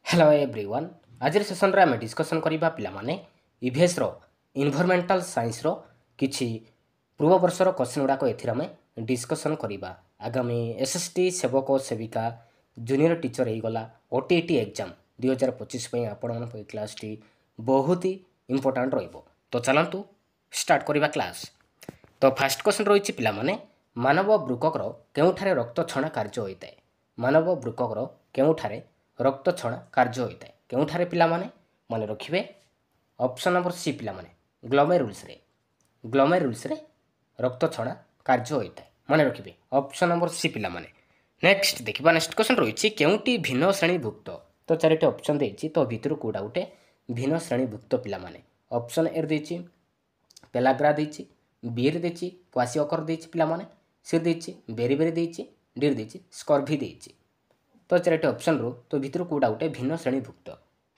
Hello everyone आज session रे आम डिस्कसन करबा पिला माने ईवीएस रो इन्वायरमेंटल साइंस रो किछि पूर्व वर्षर क्वेश्चन गुड़ाक एथिर आम डिस्कसन करबा आगामी एसएसटी सेवक सेविका जूनियर टीचर हो गला ओटीटी एग्जाम 2025 पई आपण मन पई क्लास टी बहुत ही इंपोर्टेंट रहइबो। तो चलंतु स्टार्ट करबा क्लास। तो फर्स्ट क्वेश्चन रही पिला माने मानव बृककर केउठारे रक्त छणा कार्य होइताय। मानव बृककर केउठारे रक्त छणा कार्य होता है केउठारे पिला माने मन रखिबे ऑप्शन नंबर सी पिला माने ग्लोमेरुल्स रे रक्त छणा कार्य होता है मन रखिबे ऑप्शन नंबर सी पिला माने। नेक्स्ट देखिबा नेक्स्ट क्वेश्चन रही केउटी भिन्न श्रेणीभुक्त। तो चारिटे ऑप्शन देछि तो भितर कोडा उठे भिन्न श्रेणीभुक्त पिला माने। ऑप्शन ए देछि पेलाग्रा देछि बी रे देछि क्वासिओकर देछि पिला माने सी देछि बेरीबेरी देछि डी देछि स्कॉर्भी देछि। तो चारिटे ऑप्शन रो तो भितर कोडा उठे भिन्न श्रेणीभुक्त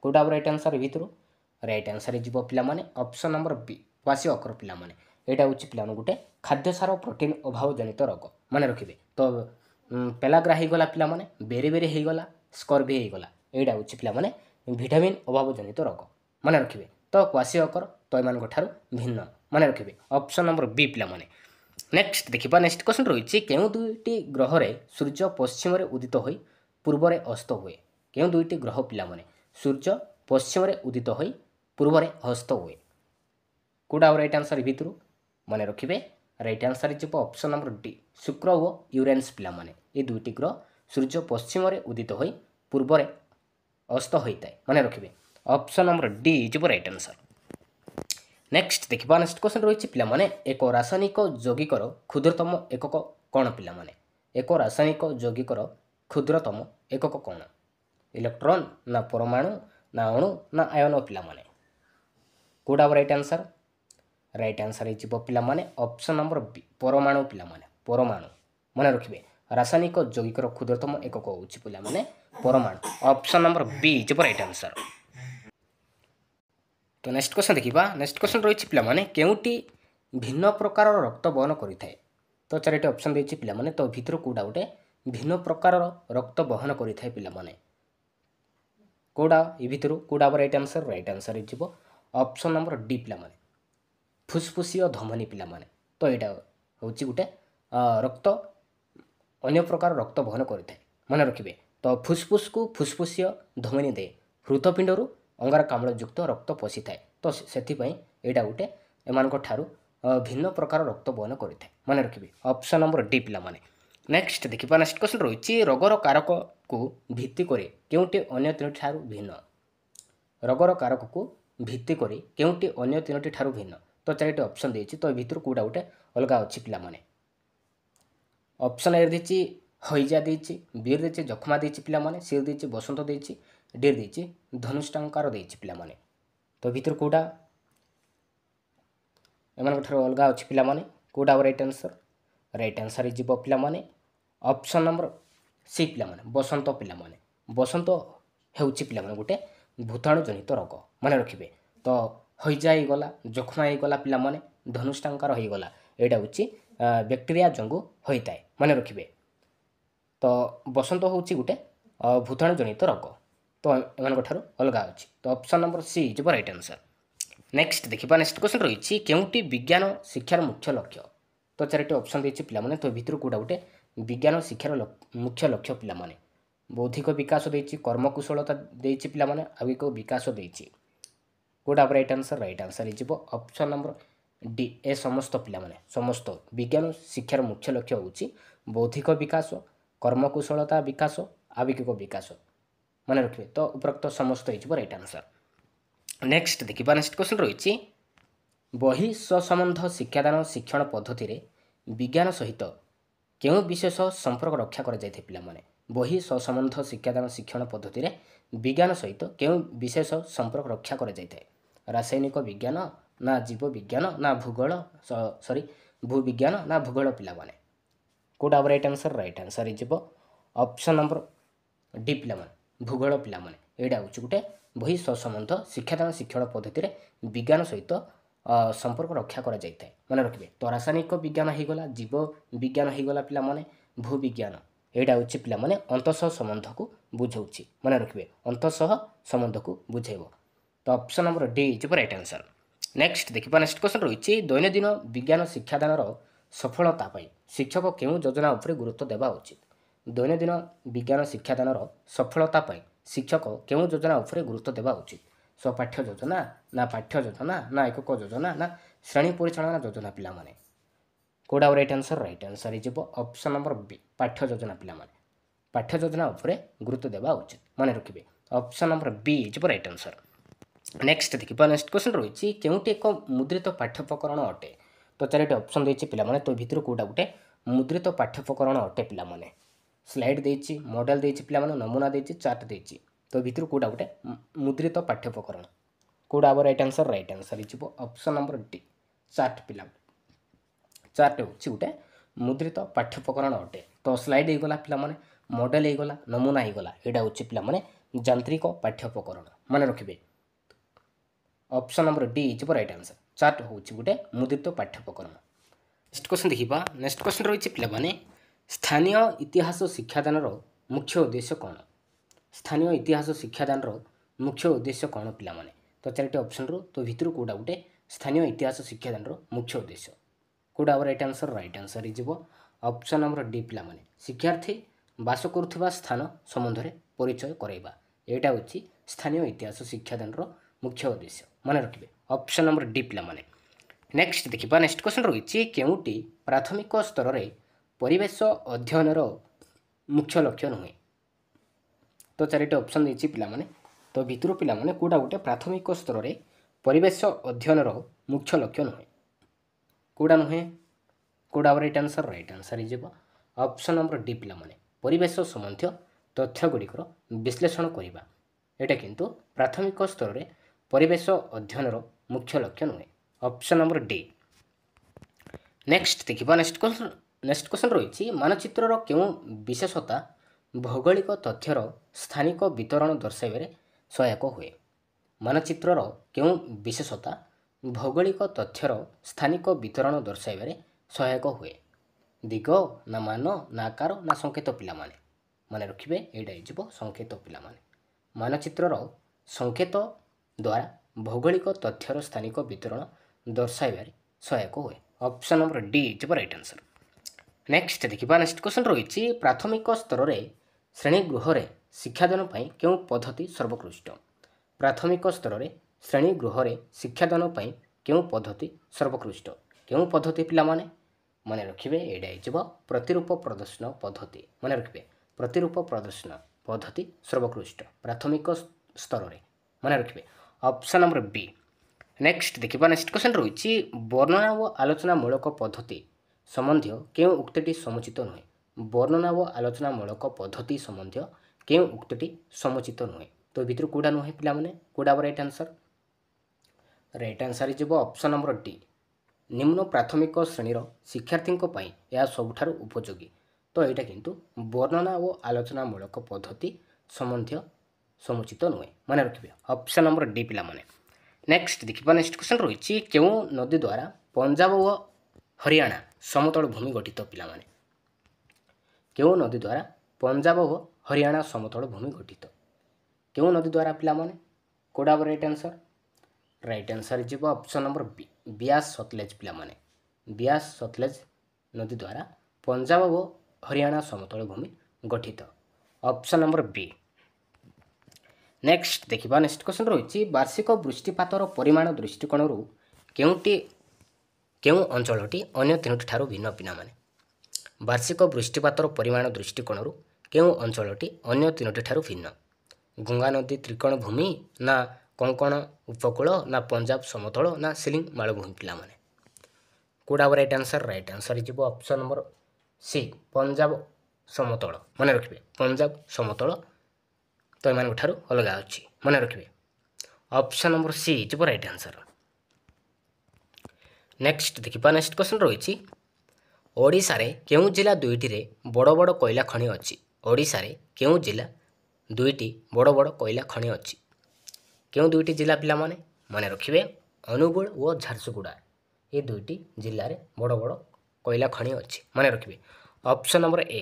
कोडा राइट आंसर भितर राइट आंसर जीवो पिला माने ऑप्शन नंबर बी क्वासिओकर पिला माने एटा होछि पिला गोटे खाद्य सार प्रोटीन अभाव जनित रोग माने रखिबे। तो पेलाग्रा हो गला पिला माने बेरीबेरी हो गला स्कॉर्भी हो गला एटा होछि पिला माने विटामिन अभाव जनित रोग माने रखिबे। तो क्वासिओकर तो एमान ठारू भिन्न माने रखिबे ऑप्शन नंबर बी पिला माने। नेक्स्ट देखिबा नेक्स्ट क्वेश्चन रहिछि केउ दुईटी ग्रह रे सूर्य पश्चिम रे उदित होई पूर्व रे अस्त हुए। केउ दुईटी ग्रह पिला माने सूर्य पश्चिम रे उदित होई पूर्व रे अस्त हुए कोडा राइट आंसर भितर माने रखिबे राइट आंसर जीव ऑप्शन नंबर डी शुक्र और यूरेनस पिला माने ए दुईटी ग्रह सूर्य पश्चिम रे उदित होई पूर्व रे अस्त होइताय माने रखिबे ऑप्शन नंबर डी जीव राइट आंसर। नेक्स्ट देखिबा नेक्स्ट क्वेश्चन रहिछि पिला माने एक रासायनिक यौगिकर क्षुद्रतम एकक कोन पिला माने एक रासायनिक यौगिकर क्षुद्रतम एकक कौन इलेक्ट्रॉन ना परमाणु ना अणु ना आयन पिला माने कोडा राइट आंसर जीव पिला माने ऑप्शन नंबर बी परमाणु पिला माने परमाणु माने रखिबे रासायनिक यौगिकर क्षुद्रतम एकक होछि पिला माने परमाणु ऑप्शन नंबर बी जीव राइट आंसर। तो नेक्स्ट क्वेश्चन देखिबा नेक्स्ट क्वेश्चन रही पिला माने केउटी भिन्न प्रकार रक्त बहन करिथाय। तो चारिटे ऑप्शन देछि पिला माने तो भितर कोडा उठे भिन्न प्रकार रक्त बहन करिथाय पिला माने कोडा इ भितर कोडा राइट आंसर जीव ऑप्शन नंबर डी पिला माने फुसफुसीय धमनी पिला माने। तो एटा होछि गुटे रक्त अन्य प्रकार रक्त बहन करिथाय माने रखिबे। तो फुसफुस को फुसफुसीय धमनी दे हृतपिंडरू अंगारकाम्ल युक्त रक्त पशि थाए। तो सेथि पई एटा गुटे एमानक ठारू भिन्न प्रकार रक्त बहन करिथाय माने रखिबे ऑप्शन नंबर डी पिला माने। नेक्स्ट देखिबा नेक्स्ट क्वेश्चन रही रोगर कारक को भित्ति करे केउटी अन्य तीनोटी ठारू भिन्न रोगर कारक को भित्ति करे केउटी अन्य तीनोटी ठारू भिन्न। तो चारिटे ऑप्शन देछि तो भितर कोडा उठे अलगा अछि पिला माने ऑप्शन ए देछि हइजा देछि बी देछि जखमा देछि पिला माने सी देछि बसंत देछि डी देछि धनुष्टांकार देछि पिला माने। तो भितर कोडा एमान ठारू अलगा अछि पिला माने कोडा राइट आंसर जीव पिला माने ऑप्शन नंबर सी पिला माने बसंत हेउछि पिला माने गुटे भूताणु जनित रोग माने रखिबे। तो हइजा ही गला जखमा ही गला पिला माने धनुष्टांकार ही गला एटा होछि बैक्टीरिया जंगु होइताय माने रखिबे। तो बसंत होछि गुटे भूताणु जनित रोग तो एमान ठारू अलगा अछि। तो ऑप्शन नंबर सी जीव राइट आंसर। नेक्स्ट देखिबा नेक्स्ट क्वेश्चन रहिछि केउटी विज्ञान शिक्षार मुख्य लक्ष्य। तो चारिटे ऑप्शन देछि पिला माने तो भितर कोडा उठे विज्ञान शिक्षार मुख्य लक्ष्य पिला माने बौद्धिक विकास देछि कर्मकुशलता देछि पिला माने आविक विकास देछि कोडा राइट आंसर जीव ऑप्शन नंबर डी ए समस्त पिला माने समस्त विज्ञान शिक्षार मुख्य लक्ष्य होछि बौद्धिक विकास कर्मकुशलता विकास आविक विकास माने रखिबे। तो उपरोक्त समस्त जीव राइट आंसर। नेक्स्ट देखिबा नेक्स्ट क्वेश्चन रहिछि बहि स्वसंबंध शिक्षादान शिक्षण पद्धति रे विज्ञान सहित केउ विशेष संपर्क रक्षा कर जायथे पिला माने बहि स्वसंबंध शिक्षादान शिक्षण पद्धति रे विज्ञान सहित केउ विशेष संपर्क रक्षा कर जायथे रासायनिक विज्ञान ना जीव विज्ञान ना भूगोल भूविज्ञान ना भूगोल पिला माने कोडा राइट आंसर जीव ऑप्शन नंबर डी पिला माने भूगोल पिला माने एडा होछि गुटे बहि स्वसंबंध शिक्षादान शिक्षण पद्धति रे विज्ञान सहित संपर्क रक्षा करा जायଥାଏ माने रखिबे। तो रासायनिक विज्ञान हो गला जीव विज्ञान हो गला पिला माने भूविज्ञान ଏଇଟା ହେଉଛି ପିଲାମାନେ ଅନ୍ତଃସହ ସମ୍ବନ୍ଧକୁ ବୁଝାଉଛି। ମନେ ରଖିବେ ଅନ୍ତଃସହ ସମ୍ବନ୍ଧକୁ ବୁଝେଇବ। ତ option number D is right answer. Next ଦେଖିବା ନେକ୍ସଟ କ୍ୱେଶ୍ଚନ୍ ରହିଛି ଦୈନନ୍ଦିନ ବିଜ୍ଞାନ ଶିକ୍ଷାଦାନର ସଫଳତା ପାଇଁ ଶିକ୍ଷକ କେଉଁ ଯୋଜନା ଉପରେ ଗୁରୁତ୍ୱ ଦେବା ଉଚିତ? ଦୈନନ୍ଦିନ ବିଜ୍ଞାନ ଶିକ୍ଷାଦାନର ସଫଳତା ପାଇଁ ଶିକ୍ଷକ କେଉଁ ଯୋଜନା ଉପରେ ଗୁରୁତ୍ୱ ଦେବା ଉଚିତ? ପାଠ୍ୟ ଯୋଜନା ନା ପାଠ୍ୟ ଯୋଜନା ନା ଏକକ ଯୋଜନା ନା ଶ୍ରେଣୀ ପରିଚାଳନା ଯୋଜନା ପିଲାମାନେ? କୋଉଟା ରାଇଟ୍ ଆନ୍ସର୍? ରାଇଟ୍ ଆନ୍ସର୍ ହେଇଯିବ ଅପସନ୍ ନମ୍ବର ବି ପାଠ୍ୟ ଯୋଜନା ପିଲାମାନେ। ପାଠ୍ୟ ଯୋଜନା ଉପରେ ଗୁରୁତ୍ୱ ଦେବା ଉଚିତ। ମନେ ରଖିବେ ଅପସନ୍ ନମ୍ବର ବି ହେଇଯିବ ରାଇଟ୍ ଆନ୍ସର୍। ନେକ୍ସଟ ଦେଖିବା ନେକ୍ସଟ କ୍ୱେଶ୍ଚନ୍ ରହିଛି କେଉଁଟି ଏକ ମୁଦ୍ରିତ ପାଠ୍ୟୋପକରଣ ଅଟେ? ତ ଚାରିଟି ଅପସନ୍ ଦେଇଛି ପିଲାମାନେ ତ ଭିତରୁ କୋଉଟା ଗୋଟେ ମୁଦ୍ରିତ ପାଠ୍ୟୋପକରଣ ଅଟେ ପିଲାମାନେ? ସ୍ଲାଇଡ୍ ଦେଇଛି, ମଡେଲ ଦେଇଛି ପିଲାମାନେ, ନମୁନା ଦେଇଛି, ଚାର୍ଟ ଦେଇଛି। ତ ଭିତରୁ କୋଉଟା ଗୋଟେ ମୁଦ୍ରିତ ପାଠ୍ୟୋପକରଣ? କୋଉଟା ହେବ ରାଇଟ୍ ଆନ୍ସର୍? ରାଇଟ୍ ଆନ୍ସର୍ ହେଇଯିବ ଅପସନ୍ ନମ୍ବର ଡି ଚାର୍ଟ ପିଲାମାନେ। ଚାର୍ଟ ହେଉଛି ଗୋଟେ ମୁଦ୍ରିତ ପାଠ୍ୟୋପକରଣ ଅଟେ। ତ ସ୍ଲାଇଡ୍ ହେଇଗଲା ପିଲାମାନେ, ମଡେଲ ହେଇଗଲା, ନମୁନା ହେଇଗଲା, ଏଇଟା ହେଉଛି ପିଲାମାନେ ଯାନ୍ତ୍ରିକ ପାଠ୍ୟୋପକରଣ। ମନେ ରଖିବେ ଅପସନ୍ ନମ୍ବର ଡି ହେଇଯିବ ରାଇଟ୍ ଆନ୍ସର୍। ଚାର୍ଟ ହେଉଛି ଗୋଟେ ମୁଦ୍ରିତ ପାଠ୍ୟୋପକରଣ। ନେକ୍ସଟ କ୍ୱେଶ୍ଚନ୍ ଦେଖିବା। ନେକ୍ସଟ କ୍ୱେଶ୍ଚନ୍ ରହିଛି ପିଲାମାନେ ସ୍ଥାନୀୟ ଇତିହାସ ଶିକ୍ଷାଦାନର ମୁଖ୍ୟ ଉଦ୍ଦେଶ୍ୟ କ'ଣ? ସ୍ଥାନୀୟ ଇତିହାସ ଶିକ୍ଷାଦାନର ମୁଖ୍ୟ ଉଦ୍ଦେଶ୍ୟ କ'ଣ ପିଲାମାନେ? ତ ଚାରିଟି ଅପସନ୍ରୁ ତ ଭିତରୁ କେଉଁଟା ଗୋଟେ ସ୍ଥାନୀୟ ଇତିହାସ ଶିକ୍ଷାଦାନର ମୁଖ୍ୟ ଉଦ୍ଦେଶ୍ୟ? କେଉଁଟା ହେବ ରାଇଟ୍ ଆନ୍ସର୍? ରାଇଟ୍ ଆନ୍ସର୍ ହେଇଯିବ ଅପସନ୍ ନମ୍ବର ଡି ପିଲାମାନେ। ଶିକ୍ଷାର୍ଥୀ ବାସ କରୁଥିବା ସ୍ଥାନ ସମ୍ବନ୍ଧରେ ପରିଚୟ କରାଇବା। ଏଇଟା ହେଉଛି ସ୍ଥାନୀୟ ଇତିହାସ ଶିକ୍ଷାଦାନର ମୁଖ୍ୟ ଉଦ୍ଦେଶ୍ୟ। ମନେ ରଖିବେ ଅପସନ୍ ନମ୍ବର ଡି ପିଲାମାନେ। ନେକ୍ସଟ ଦେଖିବା ନେକ୍ସଟ କ୍ୱେଶ୍ଚନ୍ ରହିଛି କେଉଁଟି ପ୍ରାଥମିକ ସ୍ତରରେ ପରିବେଶ ଅଧ୍ୟୟନର ମୁଖ୍ୟ ଲକ୍ଷ୍ୟ ନୁହେଁ? ତ ଚାରିଟି ଅପସନ୍ ଦେଇଛି ପିଲାମାନେ। ତ ଭିତରୁ ପିଲାମାନେ କେଉଁଟା ଗୋଟେ ପ୍ରାଥମିକ ସ୍ତରରେ ପରିବେଶ ଅଧ୍ୟୟନର ମୁଖ୍ୟ ଲକ୍ଷ୍ୟ ନୁହେଁ? କେଉଁଟା ନୁହେଁ? କେଉଁଟା ରାଇଟ୍ ଆନ୍ସର୍? ରାଇଟ୍ ଆନ୍ସର୍ ହେଇଯିବ ଅପସନ୍ ନମ୍ବର ଡି ପିଲାମାନେ। ପରିବେଶ ସମ୍ବନ୍ଧୀୟ ତଥ୍ୟ ଗୁଡ଼ିକର ବିଶ୍ଳେଷଣ କରିବା। ଏଇଟା କିନ୍ତୁ ପ୍ରାଥମିକ ସ୍ତରରେ ପରିବେଶ ଅଧ୍ୟୟନର ମୁଖ୍ୟ ଲକ୍ଷ୍ୟ ନୁହେଁ। Option number D. ନେକ୍ସଟ ଦେଖିବା ନେକ୍ସଟ କ୍ୱେଶ୍ଚନ୍ ରହିଛି ମାନଚିତ୍ରର କେଉଁ ବିଶେଷତା ଭୌଗୋଳିକ ତଥ୍ୟର ସ୍ଥାନିକ ବିତରଣ ଦର୍ଶାଇବାରେ ସହାୟକ ହୁଏ? ମାନଚିତ୍ରର କେଉଁ ବିଶେଷତା ଭୌଗୋଳିକ ତଥ୍ୟର ସ୍ଥାନିକ ବିତରଣ ଦର୍ଶାଇବାରେ ସହାୟକ ହୁଏ? ଦିଗ ନା ମାନ ନା ଆକାର ନା ସଂକେତ ପିଲାମାନେ? ମନେ ରଖିବେ ଏଇଟା ହେଇଯିବ ସଂକେତ ପିଲାମାନେ। ମାନଚିତ୍ରର ସଂକେତ ଦ୍ୱାରା ଭୌଗୋଳିକ ତଥ୍ୟର ସ୍ଥାନିକ ବିତରଣ ଦର୍ଶାଇବାରେ ସହାୟକ ହୁଏ। ଅପସନ୍ ନମ୍ବର ଡି ହେଇଯିବ ରାଇଟ୍ ଆନ୍ସର୍। ନେକ୍ସଟ ଦେଖିବା ନେକ୍ସଟ କ୍ୱେଶ୍ଚନ୍ ରହିଛି ପ୍ରାଥମିକ ସ୍ତରରେ ଶ୍ରେଣୀଗୃହରେ ଶିକ୍ଷାଦାନ ପାଇଁ କେଉଁ ପଦ୍ଧତି ସର୍ବୋତ୍କୃଷ୍ଟ? ପ୍ରାଥମିକ ସ୍ତରରେ ଶ୍ରେଣୀଗୃହରେ ଶିକ୍ଷାଦାନ ପାଇଁ କେଉଁ ପଦ୍ଧତି ସର୍ବୋତ୍କୃଷ୍ଟ? କେଉଁ ପଦ୍ଧତି ପିଲାମାନେ? ମନେ ରଖିବେ ଏଇଟା ହେଇଯିବ ପ୍ରତିରୂପ ପ୍ରଦର୍ଶନ ପଦ୍ଧତି। ମନେ ରଖିବେ ପ୍ରତିରୂପ ପ୍ରଦର୍ଶନ ପଦ୍ଧତି ସର୍ବୋତ୍କୃଷ୍ଟ ପ୍ରାଥମିକ ସ୍ତରରେ। ମନେ ରଖିବେ ଅପସନ୍ ନମ୍ବର ବି। ନେକ୍ସଟ ଦେଖିବା ନେକ୍ସଟ କ୍ୱେଶ୍ଚନ୍ ରହିଛି ବର୍ଣ୍ଣନା ଓ ଆଲୋଚନାମୂଳକ ପଦ୍ଧତି ସମ୍ବନ୍ଧୀୟ କେଉଁ ଉକ୍ତିଟି ସମୁଚିତ ନୁହେଁ? ବର୍ଣ୍ଣନା ଓ ଆଲୋଚନାମୂଳକ ପଦ୍ଧତି ସମ୍ବନ୍ଧୀୟ କେଉଁ ଉକ୍ତିଟି ସମୁଚିତ ନୁହେଁ? ତ ଭିତରୁ କେଉଁଟା ନୁହେଁ ପିଲାମାନେ? କେଉଁଟା ରାଇଟ୍ ଆନ୍ସର୍? ରାଇଟ୍ ଆନ୍ସର୍ ହେଇଯିବ ଅପସନ୍ ନମ୍ବର ଡି। ନିମ୍ନ ପ୍ରାଥମିକ ଶ୍ରେଣୀର ଶିକ୍ଷାର୍ଥୀଙ୍କ ପାଇଁ ଏହା ସବୁଠାରୁ ଉପଯୋଗୀ। ତ ଏଇଟା କିନ୍ତୁ ବର୍ଣ୍ଣନା ଓ ଆଲୋଚନାମୂଳକ ପଦ୍ଧତି ସମ୍ବନ୍ଧୀୟ ସମୁଚିତ ନୁହେଁ। ମନେ ରଖିବେ ଅପସନ୍ ନମ୍ବର ଡି ପିଲାମାନେ। ନେକ୍ସଟ ଦେଖିବା ନେକ୍ସଟ କ୍ୱେଶ୍ଚନ୍ ରହିଛି କେଉଁ ନଦୀ ଦ୍ୱାରା ପଞ୍ଜାବ ଓ ହରିୟାଣା ସମତଳ ଭୂମି ଗଠିତ ପିଲାମାନେ? କେଉଁ ନଦୀ ଦ୍ୱାରା ପଞ୍ଜାବ ଓ ହରିୟାଣା ସମତଳ ଭୂମି ଗଠିତ? କେଉଁ ନଦୀ ଦ୍ୱାରା ପିଲାମାନେ? କେଉଁଟା ରାଇଟ୍ ଆନ୍ସର୍? ରାଇଟ୍ ଆନ୍ସର୍ ଯିବ ଅପସନ୍ ନମ୍ବର ବି ବ୍ୟାସ ସତଲେଜ ପିଲାମାନେ। ବ୍ୟାସ ସତଲେଜ ନଦୀ ଦ୍ୱାରା ପଞ୍ଜାବ ଓ ହରିୟାଣା ସମତଳ ଭୂମି ଗଠିତ। ଅପସନ୍ ନମ୍ବର ବି। ନେକ୍ସଟ ଦେଖିବା ନେକ୍ସଟ କ୍ୱେଶ୍ଚନ୍ ରହିଛି ବାର୍ଷିକ ବୃଷ୍ଟିପାତର ପରିମାଣ ଦୃଷ୍ଟିକୋଣରୁ କେଉଁ ଅଞ୍ଚଳଟି ଅନ୍ୟ ତିନୋଟି ଠାରୁ ଭିନ୍ନ ପିଲାମାନେ? ବାର୍ଷିକ ବୃଷ୍ଟିପାତର ପରିମାଣ ଦୃଷ୍ଟିକୋଣରୁ କେଉଁ ଅଞ୍ଚଳଟି ଅନ୍ୟ ତିନୋଟି ଠାରୁ ଭିନ୍ନ? ଗଙ୍ଗା ନଦୀ ତ୍ରିକୋଣ ଭୂମି ନା କଙ୍କଣ ଉପକୂଳ ନା ପଞ୍ଜାବ ସମତଳ ନା ସିଲିଂ ମାଳଭୂମି ପିଲାମାନେ? କେଉଁଟା ରାଇଟ୍ ଆନ୍ସର୍? ରାଇଟ୍ ଆନ୍ସର୍ ହେଇଯିବ ଅପସନ୍ ନମ୍ବର ସି ପଞ୍ଜାବ ସମତଳ। ମନେ ରଖିବେ ପଞ୍ଜାବ ସମତଳ ତ ଏମାନଙ୍କ ଠାରୁ ଅଲଗା ଅଛି। ମନେ ରଖିବେ ଅପସନ୍ ନମ୍ବର ସି ହେଇଯିବ ରାଇଟ୍ ଆନ୍ସର୍। ନେକ୍ସଟ ଦେଖିବା ନେକ୍ସଟ କ୍ୱେଶ୍ଚନ୍ ରହିଛି ଓଡ଼ିଶାରେ କେଉଁ ଜିଲ୍ଲା ଦୁଇଟିରେ ବଡ଼ ବଡ଼ କୋଇଲା ଖଣି ଅଛି? ଓଡ଼ିଶାରେ କେଉଁ ଜିଲ୍ଲା ଦୁଇଟି ବଡ଼ ବଡ଼ କୋଇଲା ଖଣି ଅଛି? କେଉଁ ଦୁଇଟି ଜିଲ୍ଲା ପିଲାମାନେ? ମନେ ରଖିବେ ଅନୁଗୁଳ ଓ ଝାରସୁଗୁଡ଼ା ଏ ଦୁଇଟି ଜିଲ୍ଲାରେ ବଡ଼ ବଡ଼ କୋଇଲା ଖଣି ଅଛି। ମନେ ରଖିବେ ଅପସନ୍ ନମ୍ବର ଏ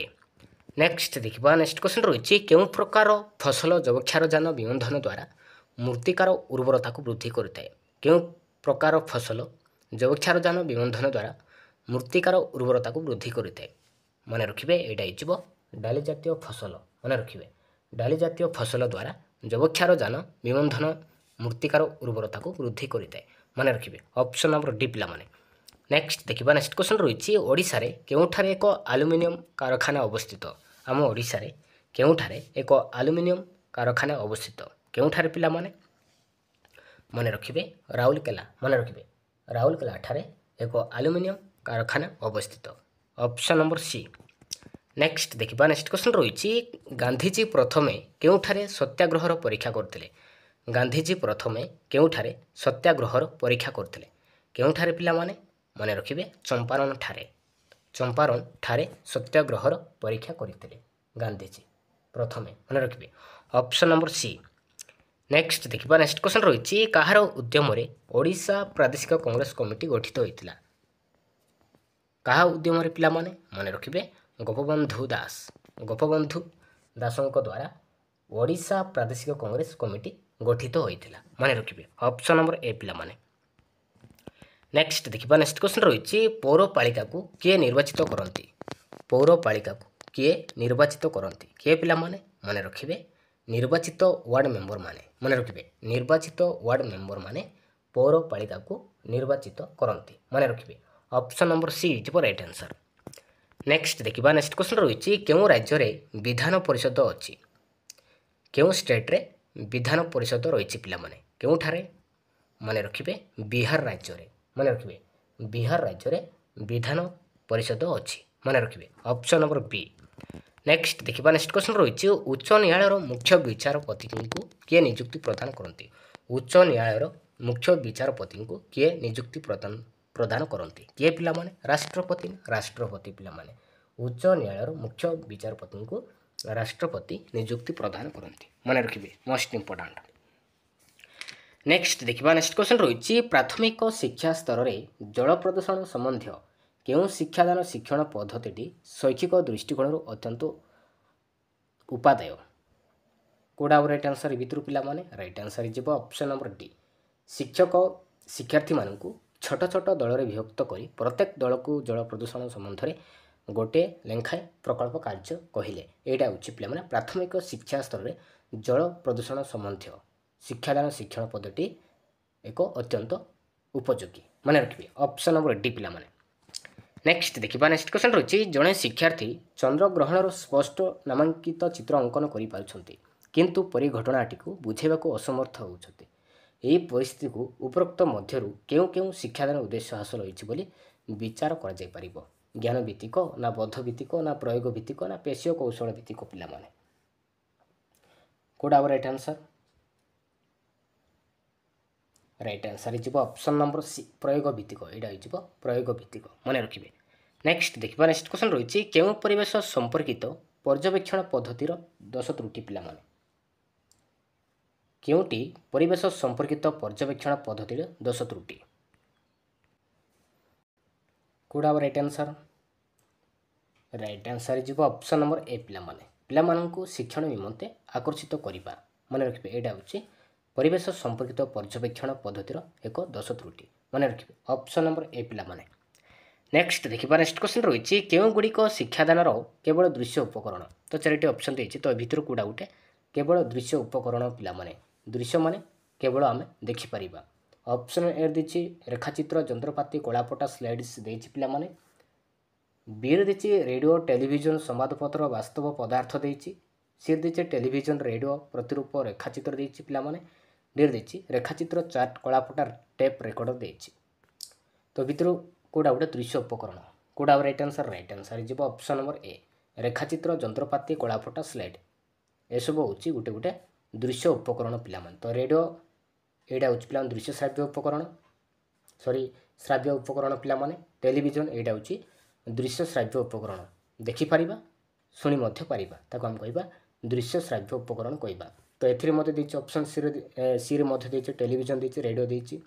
नेक्स्ट देखा नेक्स्ट क्वेश्चन रही क्यों प्रकार फसल जैवक्षारजान विबंधन द्वारा मृत्तिकार उर्वरता को वृद्धि करता है क्यों प्रकार फसल जैवक्षारजान विबंधन द्वारा मृत्तिकार उर्वरता को वृद्धि करता है मन रखिए यहाँ डाली जातीय फसल मन रखिए डाली जातीय फसल द्वारा जैवक्षारजान विबंधन मृत्तिकार उर्वरता को वृद्धि करता है मन रखिए ऑप्शन नंबर डी पिला माने नेक्स्ट देखा नेक्स्ट क्वेश्चन रही ओडिशा रे केउठारे एक आलुमिनियम कारखाना अवस्थित आम ओडिशा रे केउठारे एक आलुमिनियम कारखाना अवस्थित केउठारे पिला माने मन रखिए राउरकेला मन रखिए राउरकेला ठारे एक आलुमिनियम कारखाना अवस्थित ऑप्शन नंबर सी नेक्स्ट देखा नेक्स्ट क्वेश्चन रही गांधीजी प्रथमे केउठारे सत्याग्रहर परीक्षा करते गांधीजी प्रथमे केउठारे सत्याग्रहर परीक्षा करते केउठारे पिला माने मन रखिए चंपारण ठारे सत्याग्रहर परीक्षा करते गांधीजी प्रथमे मन रखिए ऑप्शन नंबर सी नेक्स्ट देखा नेक्स्ट क्वेश्चन रही कहार उद्यम ओडिशा प्रादेशिक कांग्रेस कमिटी गठित होता क्या उद्यम पिला माने मन रखिए गोपबंधु दास द्वारा ओडिशा प्रादेशिक कांग्रेस कमिटी गठित होता मन रखिए ऑप्शन नंबर ए पिला माने नेक्स्ट देखा नेक्स्ट क्वेश्चन रही पौरपालिका को किए निर्वाचित करती पौरपालिका को किए निर्वाचित करती किए पिला माने मन रखिए निर्वाचित वार्ड मेंबर माने मन रखिए निर्वाचित वार्ड मेंबर माने पौरपालिका को निर्वाचित करती मन रखिए option number C is right answer next देखा नेक्स्ट क्वेश्चन रही क्यों राज्य में विधान परिषद अच्छी क्यों स्टेट रे विधान परिषद रही पिला माने क्योंठारे मन रखिए बिहार राज्य रे मन रखिए बिहार राज्य में विधान परिषद अच्छी मन रखिए ऑप्शन नंबर बी नेक्स्ट देखा नेक्स्ट क्वेश्चन रही उच्च न्यायालय मुख्य विचारपति को किए नियुक्ति प्रदान करती उच्च न्यायालय मुख्य विचारपति को किए नियुक्ति प्रदान करती किए पिला माने राष्ट्रपति पिला माने उच्च न्यायालय मुख्य विचारपति को राष्ट्रपति नियुक्ति प्रदान करती मन रखिए मोस्ट इंपोर्टाट नेक्स्ट देखा नेक्स्ट क्वेश्चन रही प्राथमिक शिक्षा स्तर में जल प्रदूषण संबंधी क्यों शिक्षादान शिक्षण पद्धति शैक्षिक दृष्टिकोण अत्यंत उपादेय कौड़ा राइट आंसर भितर पिला माने राइट आंसर जीव ऑप्शन नंबर डी शिक्षक शिक्षार्थी मानू छोट छोट दल में विभक्त कर प्रत्येक दल को जल प्रदूषण संबंध में गोटे लेखाएं प्रकल्प कार्य कहले यहाँ हूँ पे प्राथमिक शिक्षा स्तर में जल प्रदूषण संबंधी शिक्षादान शिक्षण पद्धति एक अत्यंत उपयोगी मन रखिए ऑप्शन नंबर डी पिला माने नेक्स्ट देखा नेक्स्ट क्वेश्चन रही जड़े शिक्षार्थी चंद्रग्रहणर स्पष्ट नामांकित चित्र अंकन कर किंतु परिघटनाटी को बुझेबा असमर्थ होती यही परिस्थिति को उपरोक्त मध्य केउ केउ शिक्षादान उद्देश्य हासिल होती विचार कर ज्ञान भित्तिक ना बोध भित्तिक ना प्रयोग भित्तिक ना पेशीय कौशल भित्तिक पिला माने कौड़ा राइट आंसर राइट आंसर हो ऑप्शन नंबर सी प्रयोग भित्तिक यहाँ हो प्रयोग भित्तिक मन रखिए नेक्स्ट देखा नेक्स्ट क्वेश्चन रही क्यों परिवेश संपर्कित पर्यवेक्षण पद्धतिर दोष त्रुटि पिला माने क्योंटी परिवेश संपर्कित पर्यवेक्षण पद्धतिर दोष त्रुटि कौड़ा राइट आंसर हो ऑप्शन नंबर ए पिला माने शिक्षण निमंते आकर्षित करने मन रखिए यहाँ हूँ परिवेश संपर्कित पर्यवेक्षण पद्धतिर एक दोष त्रुटि मन रखिए ऑप्शन नंबर ए पिला माने नेक्स्ट देखा नेक्स्ट क्वेश्चन रही क्यों गुड़िक शिक्षादान केवल दृश्य उपकरण तो चारोटी ऑप्शन देती तो भितर कौटा गोटे केवल दृश्य उपकरण पिला माने दृश्य माने केवल आम देखिपर ऑप्शन ए देती रेखाचित्र जंत्रपाति कलापटा स्लाइड्स देती पिला माने बी देती रेडियो टेलीविजन संवादपत्र वास्तव पदार्थ देती सी देती टेलीविजन रेडियो प्रतिरूप रेखाचित्र देती पिला माने डी देती रेखाचित्र चार्ट कलापटा टेप रेकर्डर देती तो भितर कौटा गोटे दृश्य उपकरण कौटा राइट आंसर जीव ऑप्शन नंबर ए रेखाचित्र जंत्रपाति कलापटा स्लाइड एसबू हूँ गोटे गोटे दृश्य उपकरण पिला माने तो रेडियो यहाँ हूँ पिला दृश्य श्राव्य उपकरण श्राव्य उपकरण पिला माने टेलीविजन यहाँ हूँ दृश्य श्राव्य उपकरण देखिपर शुणी ताको हम कहवा दृश्य श्राव्य उपकरण कहवा तो एथिरे मते देछि ऑप्शन सी रे मते देछि टेलीविजन देछि रेडियो देछि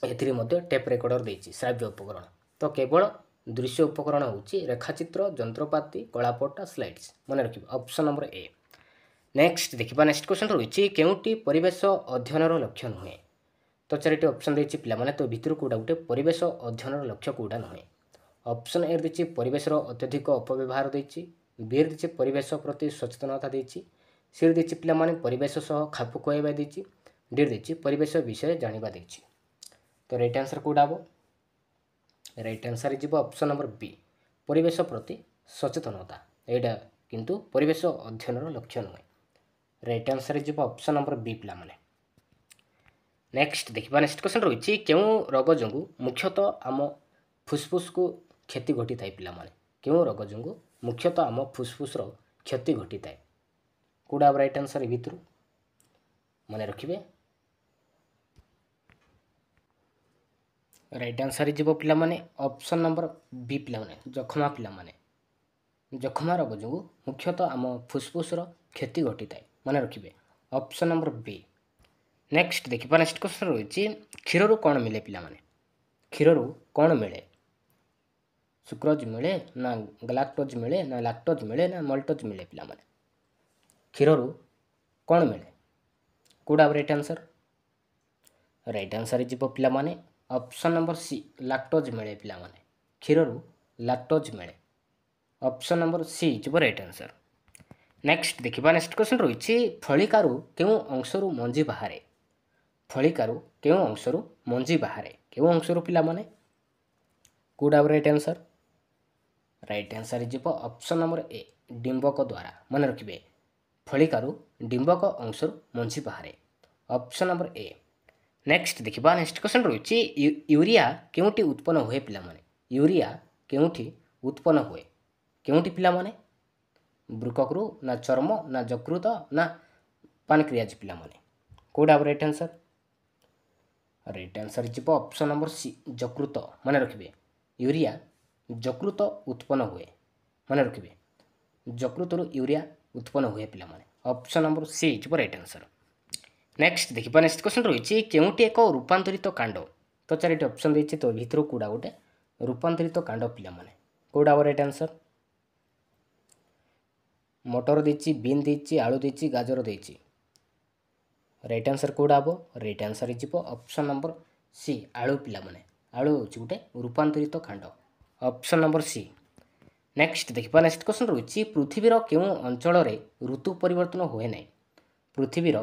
एथिरे मते टेप रेकर्डर देछि श्राव्य उपकरण तो केवल दृश्य उपकरण होची रेखाचित्र यंत्रपाति कलापटा स्लाइड्स मन रखिबे ऑप्शन नंबर ए। नेक्स्ट देखिबा नेक्स्ट क्वेश्चन रही केउटी परिवेश अध्ययन लक्ष्य नुहे तो चारिटी ऑप्शन देछि पिला माने तो भितर कोडा गुटे परिवेश अध्ययन लक्ष्य कोडा नुहे ऑप्शन ए देछि परिवेश अत्यधिक अपव्यवहार देछि बी देछि परिवेश प्रति सचेतनता देछि सी देछि पिला माने परिवेश सह खाप खुआइबा देछि डी देछि परिवेश विषय जानिबा देछि तो राइट आंसर कोडा हो राइट आंसर जीव ऑप्शन नंबर बी परिवेश प्रति सचेतनता एटा किंतु परिवेश अध्ययन लक्ष्य नुहे राइट आंसर जीव ऑप्शन नंबर बी पिला माने। नेक्स्ट देखिबा नेक्स्ट क्वेश्चन रही केउं रोग जोगु मुख्यतः आम फुसफुस को क्षति घटी थाए पिला माने केउं रोग जोगु मुख्यतः आम फुसफुस रो क्षति घटी थाए कोडा राइट आंसर भितर मन रखिबे राइट आंसर जीव पिला माने ऑप्शन नंबर बी पिला माने जखमा रोग जो मुख्यतः आम फुसफुस क्षति घटी थाए मन रखिबे ऑप्शन नंबर बी। नेक्स्ट देखिबा नेक्स्ट क्वेश्चन रही क्षीर रू कौन मिले पिला माने क्षीर रू कौन मिले सुक्रोज मिले ना गैलेक्टोज मिले ना लैक्टोज मिले ना मल्टोज मिले पिला माने क्षीर रू कौन मिले कोडा राइट आंसर जीव पिला माने ऑप्शन नंबर सी लैक्टोज मिले पिला माने क्षीर रू लैक्टोज मिले ऑप्शन नंबर सी जीव राइट आंसर। नेक्स्ट देखिबा नेक्स्ट क्वेश्चन रही फलिकारु केउं अंशरू मंजी बाहरे फलिकारु केउं अंशरू मंजी बाहरे केउं अंशरू पिला माने कोडा राइट आंसर जीव ऑप्शन नंबर ए डिंबक द्वारा मन रखिबे फलिकारु डिंबक अंशरू मंजी बाहरे ऑप्शन नंबर ए। नेक्स्ट देखिबा नेक्स्ट क्वेश्चन रही यूरिया केउंटी उत्पन्न हुए पिला माने यूरिया केउंटी उत्पन्न हुए केउंटी पिला माने वृककरू ना चर्म ना यकृत ना पानक्रियाज पिला माने कोडा राइट आंसर जीव ऑप्शन नंबर सी यकृत मन रखिबे यूरिया यकृत उत्पन्न हुए मन रखिबे यकृत रू यूरिया उत्पन्न हुए पिला माने ऑप्शन नंबर सी जीव राइट आंसर। नेक्स्ट देखिबा नेक्स्ट क्वेश्चन रही केउंटी एक रूपांतरित कांड तो चारिटी ऑप्शन देछि तो भितर कोडा गोटे रूपांतरित कांड पिला माने कोडा राइट आंसर मटर देछि बीन देछि आलू देछि गाजर देछि राइट आंसर कोडा हो राइट आंसर जीव ऑप्शन नंबर सी आलू पिला माने आलू होछि गोटे रूपांतरित कांड ऑप्शन नंबर सी। नेक्स्ट देखिबा नेक्स्ट क्वेश्चन रही पृथ्वीर केउं अंचल रे ऋतु परिवर्तन हुए नै पृथ्वीर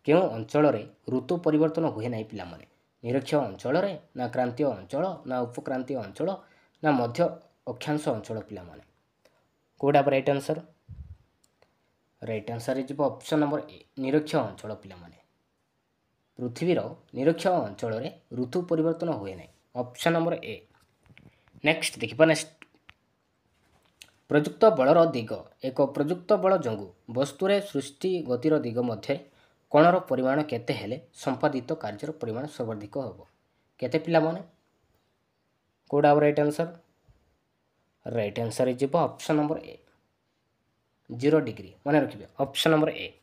केउं अंचल रे ऋतु परिवर्तन हुए नै पिला माने निरक्ष अंचल रे ना क्रांतीय अंचल ना उपक्रांतीय अंचल ना मध्य अक्षांश अंचल पिला माने कोडा राइट आंसर जीव ऑप्शन नंबर ए निरक्ष अंचल पिला माने पृथ्वीर निरक्ष अंचल रे ऋतु परिवर्तन हुए नै ऑप्शन नंबर ए। नेक्स्ट देखिबा नेक्स्ट प्रयुक्त बलर दिग एक प्रयुक्त बल जोगु वस्तुरे सृष्टि गतिर दिग मध्य कोणर परिमाण केते हेले संपादित कार्यर परिमाण सर्वाधिक होबो केते पिला माने कोडा राइट आंसर जीव ऑप्शन नंबर ए 0 डिग्री मन रखिबे ऑप्शन नंबर ए।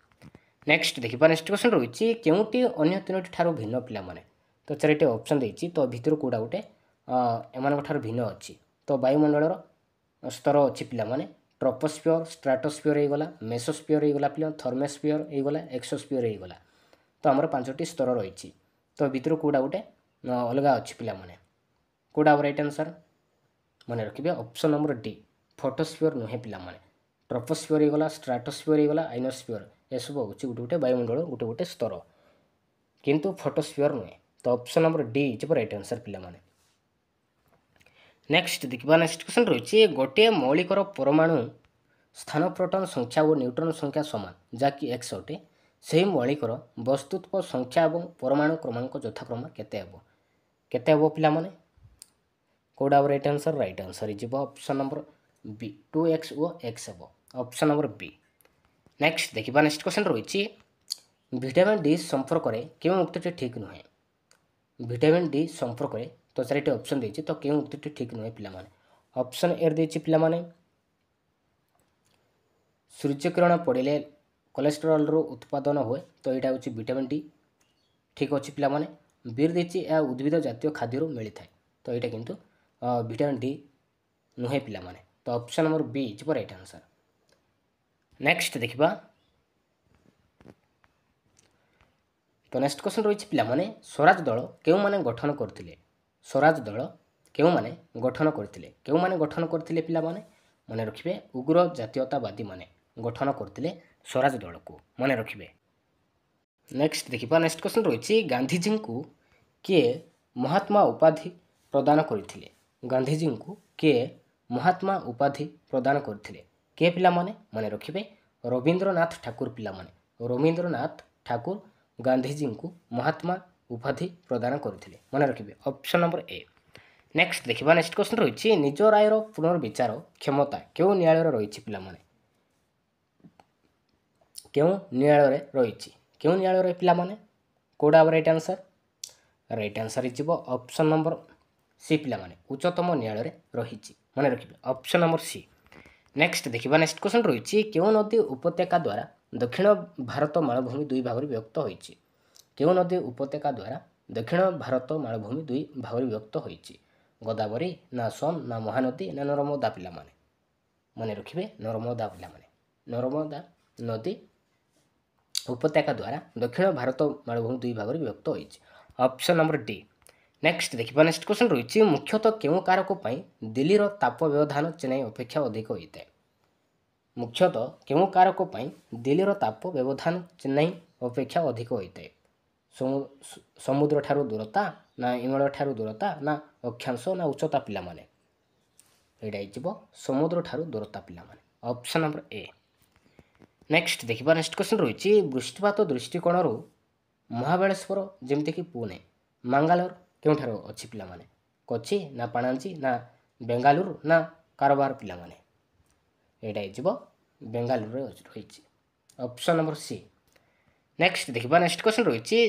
नेक्स्ट देखिबा नेक्स्ट क्वेश्चन रही केउंटी अन्य तीनोटी ठारो भिन्न पिला माने तो चारिटी ऑप्शन देछि तो भितर कोडा गोटे एमान ठारो भिन्न अछि तो वायुमंडल स्तर अच्छी पिला माने ट्रोपोस्फियर स्ट्राटोस्फियर हो गला मेसोस्फियर हो गला पिला थर्मोस्फियर हो गला एक्सोस्फियर हो गला तो हमर पांचटी स्तर रही तो भितर कोडा गोटे अलग अच्छी पिला माने कोडा राइट आंसर मन रखिबे ऑप्शन नंबर डी फोटोस्फियर नुहे पिला माने ट्रोपोस्फियर हो गला स्ट्राटोस्फियर हो गला आइनोस्फियर ए सब होची गोटे गोटे वायुमंडल गोटे गोटे स्तर किंतु फोटोस्फियर नुहे तो option number D is right answer पिला माने। नेक्स्ट देखिबा नेक्स्ट क्वेश्चन रही गोटे मौलिकर परमाणु स्थान प्रोटॉन संख्या और न्यूट्रॉन संख्या समान जहाँकि एक्स अटे से मौलिकर वस्तुत्व संख्या और परमाणु क्रमांक यथाक्रम केते हेबो पिला माने कोडा राइट आंसर जीव ऑप्शन नंबर बी 2x और x हेबो ऑप्शन नंबर बी। नेक्स्ट देखिबा नेक्स्ट क्वेश्चन रही विटामिन डी संपर्क में क्यों उक्तटी ठीक नुहे विटामिन डी संपर्क में तो चारिटी ऑप्शन देछि तो क्यों उक्तटी ठीक नुहे पिला माने ऑप्शन ए देछि पिला माने सूर्यकिरण पड़े कोलेस्टेरोल रो उत्पादन हुए तो यहाँ हूँ विटामिन डी ठीक अच्छे पिला माने बीर देछि या उद्भिद जातीय खाद्य मिलता है तो यहाँ किंतु विटामिन डी नुहे पिला माने तो option number B is right answer. Next देखिबा तो नेक्स्ट क्वेश्चन रही पिलामाने स्वराज दल केउ माने गठन करथिले स्वराज दल केउ माने गठन करथिले केउ माने गठन करथिले पिलामाने मने रखिबे उग्र जातीयतावादी माने गठन करथिले स्वराज दल को मने रखिबे। नेक्स्ट देखिबा नेक्स्ट क्वेश्चन रही गांधीजी को किए महात्मा उपाधि प्रदान करथिले गांधीजी को किए महात्मा उपाधि प्रदान करथिले के पिलामाने मने रखिबे रवींद्रनाथ ठाकुर पिलामाने रवींद्रनाथ ठाकुर गांधीजी को महात्मा उपाधि प्रदान करथिले मने रखिबे ऑप्शन नंबर ए। नेक्स्ट देखिबा नेक्स्ट क्वेश्चन रही निज रायर पुनर्विचार क्षमता केउ न्यायालय रही पिलामाने केउ न्यायालय रही केउ न्यायालय पिलामाने कोडा राइट आंसर इजिबो ऑप्शन नंबर सी पिलामाने उच्चतम न्यायालय रही मने रखिबे ऑप्शन नंबर सी। नेक्स्ट देखिबा नेक्स्ट क्वेश्चन रही केउ नदी उपत्यका द्वारा दक्षिण भारत मालभूमि दुई भाग विभक्त होइछि केउ नदी उपत्यका द्वारा दक्षिण भारत मालभूमि दुई भाग विभक्त होइछि गोदावरी ना सोन ना महानदी ना नर्मदा पिलामाने मने रखिबे नर्मदा पिलामाने नर्मदा नदी उपत्यका द्वारा दक्षिण भारत मालभूमि दुई भाग विभक्त होइछि ऑप्शन नंबर डी। नेक्स्ट देखिबा नेक्स्ट क्वेश्चन रही मुख्यतः केउ कारक पई दिल्ली रो ताप व्यवधान चेन्नई अपेक्षा अधिक होइते मुख्यतः केउ कारक पई दिल्ली रो ताप व्यवधान चेन्नई अपेक्षा अधिक होइते समुद्र ठारू दूरता ना हिमालय ठारू दूरता ना अक्षांश ना उच्चता पिलामाने एटा इजिबो समुद्र ठारू दूरता पिलामाने ऑप्शन नंबर ए। नेक्स्ट देखिबा नेक्स्ट क्वेश्चन रही वृष्टिपात दृष्टिकोण रो महाबलेश्वर जेमति कि पुणे मंगलोर केउठारो अछि पिलामाने कोची ना पाणांजी ना बेंगालुरु ना कारवार पिलामाने एटा इजिबो बेंगालुरु रे रहिछि ऑप्शन नंबर सी। नेक्स्ट देखिबा नेक्स्ट क्वेश्चन रही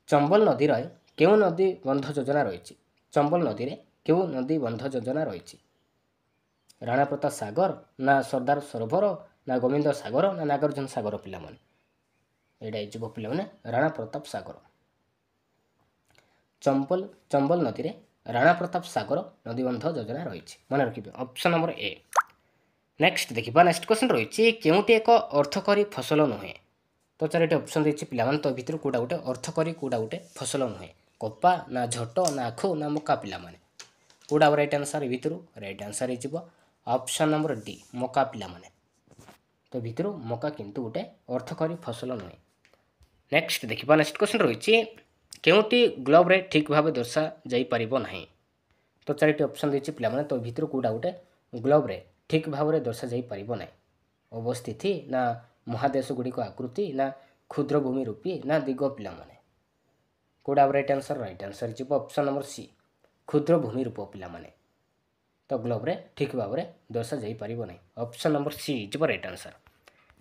चंबल नदी रे केउ नदी बंध योजना रही चंबल नदी रे केउ नदी बंध योजना रही राणा प्रताप सागर ना सरदार सरोवर ना गोविंद सागर ना नागार्जुन सागर पिलामाने एटा इजिबो पिलामाने राणा प्रताप सागर चंबल नदी रे राणा प्रताप सागर नदीबंध योजना रही मन रखिबे ऑप्शन नंबर ए। नेक्स्ट देखिबा नेक्स्ट क्वेश्चन रही केउटी एक अर्थकारी फसल नुहे तो चारिटी ऑप्शन देछि पिलामान तो भितर कोडा गोटे अर्थकारी कोडा गोटे फसल नुहे कपा ना झट ना आखु ना मका पिलामाने कोडा राइट आंसर भितर राइट आंसर इजिबो ऑप्शन नंबर डी मका पिलामाने तो भितर मका किंतु गोटे अर्थकारी फसल नुहे। नेक्स्ट देखिबा नेक्स्ट क्वेश्चन रही केउटी ग्लोब रे ठीक भाव दर्शा जाई परिबो नाही तो चारिटी ऑप्शन देछि पिलामाने तो भितर कोडा गोटे ग्लोब रे ठीक भाव रे दर्शा जाई परिबो नाही अवस्थिति ना महादेश गुड़िक आकृति ना क्षुद्र भूमि रूपी ना दिग पिलामाने कोडा राइट आंसर जीव ऑप्शन नंबर सी क्षुद्र भूमि रूप पिलामाने तो ग्लोब रे ठीक भाव रे दर्शा जाई परिबो नाही ऑप्शन नंबर सी जीव राइट आंसर।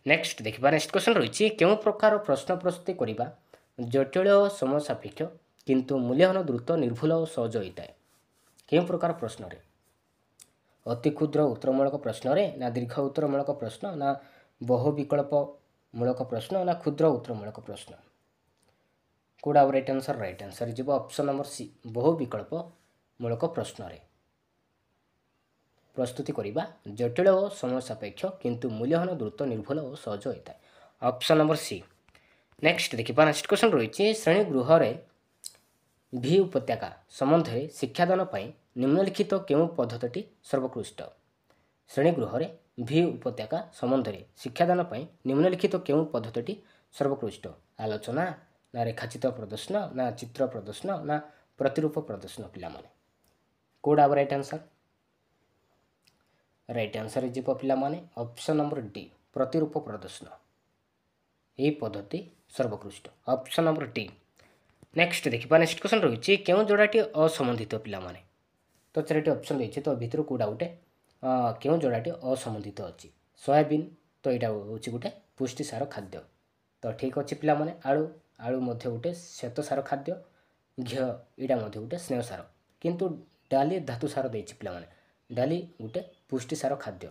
नेक्स्ट देखिबा नेक्स्ट क्वेश्चन रही केउ प्रकार प्रश्न प्रस्तुति करिबा जटिल और समय सापेक्ष किंतु मूल्यवान द्रुत निर्भुल और सहज होता है केउ प्रकार प्रश्न रे अति क्षुद्र उत्तरमूलक प्रश्न रे ना दीर्घ उत्तरमूलक प्रश्न ना बहु विकल्प मूलक प्रश्न ना क्षुद्र उत्तरमूलक प्रश्न कोडा राइट आंसर जीव ऑप्शन नंबर सी बहु विकल्प मूलक प्रश्न रे प्रस्तुति करिबा जटिल और समय सापेक्ष किंतु मूल्यवान द्रुत निर्भुल और सहज होता है ऑप्शन नंबर सी। नेक्स्ट देखिबा नेक्स्ट क्वेश्चन रही श्रेणी गृह रे भी उपत्यका संबंध में शिक्षादान पाई निम्नलिखित केउ पद्धति सर्वोत्कृष्ट श्रेणी गृह रे भी उपत्यका संबंध में शिक्षादान पाई निम्नलिखित केउ पद्धति सर्वोत्कृष्ट आलोचना ना रेखाचित्र प्रदर्शन ना चित्र प्रदर्शन ना प्रतिरूप प्रदर्शन पिलामाने कोडा राइट आंसर इज पिलामाने ऑप्शन नंबर डी प्रतिरूप प्रदर्शन यही पद्धति सर्वोत्कृष्ट ऑप्शन नंबर डी। नेक्स्ट देखिबा नेक्स्ट क्वेश्चन रही केउ जोड़ाटी असंबंधित पिलामाने तो चारिटी ऑप्शन रही तो भितर कोडा गोटे केउ जोड़ाटी असंबंधित अच्छी सोयाबीन तो यहाँ हूँ गोटे पुष्टिसार खाद्य तो ठीक अच्छे पिलामाने आलू आलू मध्य गोटे श्वेतसार खाद्य घी यहाँ गोटे स्नेहसार किंतु डाली धातुसार देछि पिलामाने डाली गोटे पुष्टिसार खाद्य